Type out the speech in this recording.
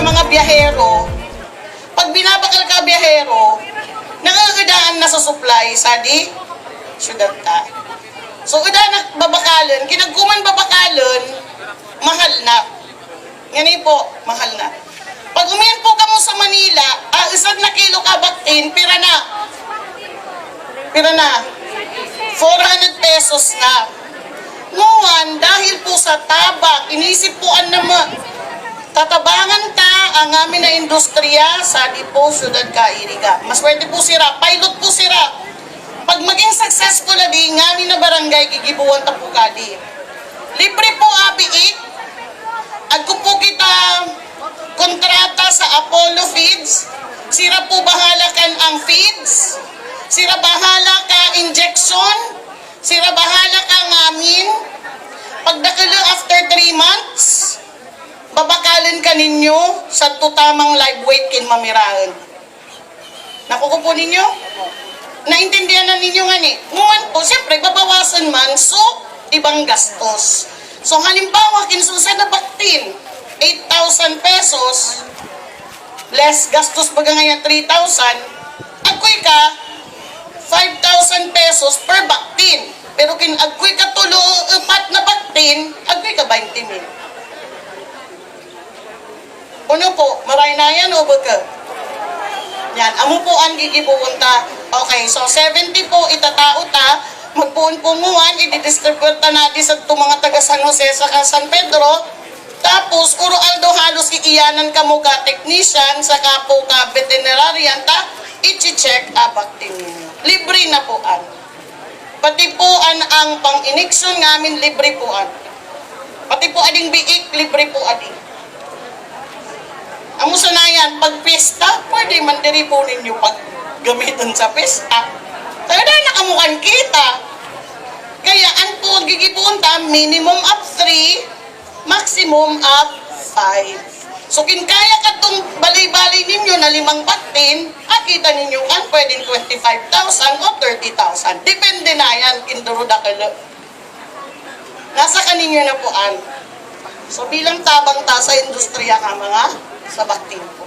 mga biyahero, pag binabakal ka biyahero, nangangadaan na sa supply sa di syudad ta. So, udah babakalan, kinagkuman babakalan, mahal na. Yan po, mahal na. Pag umiyan po kamo sa Manila, isang na kilo kabaktin, pira na. Pira na. 400 pesos na. Nguwan, dahil po sa tabak, inisip po naman, tatabangan ta ang amin na industriya sa Dipo, Syudad Kairiga. Maswerte po sira, pilot po sira. Pag maging successful na di, ngamin na barangay, gigibuan ta po kadi. Libre po abiik. Agko po kita kontrata sa Apollo Feeds. Sira po bahala kan ang feeds. Sira bahala ka injection. Sira bahala ka ngamin. Pagdakalo after 3 months, babakalan ka ninyo sa tutamang live weight kin mamirahan. Nakukupo ninyo? Naintindihan na ninyo nga ni. Nguwan po, siyempre, babawasan man, so, ibang gastos. So, halimbawa, kinsusan na baktin, 8,000 pesos, less gastos baga ngayon 3,000, agkoy ka, 5,000 pesos per baktin. Pero agkoy ka tulo, 4 na baktin, agkoy ka 20,000. Ano po, maray na yan o baga? Yan, amo po ang gigibuon ta. Okay, so 70 po itatao ta, magpuon po nguwan, i-distribute ta natin sa mga taga San Jose sa San Pedro. Tapos, kuro aldo halos iiyanan ka mo ka technician, saka po ka veterinarian ta, i-check abaktin ninyo. Libre na po an. Pati po ang pang-iniksyon ngamin, libre po an. Pati po ading biik, libre po ading. Amo sanayan, pag pista, pwede man diri po ninyo pag gamitin sa pista. Kaya na nakamukan kita. Kaya ang po gigibuon ta, minimum of 3, maximum of 5. So kinkaya ka itong balay-balay ninyo na 5 baktin, akita ninyo kan pwedeng 25,000 o 30,000. Depende na yan, kinduruda kalo. Nasa kaninyo na po an. So bilang tabang ta sa industriya ka mga sa baktin po.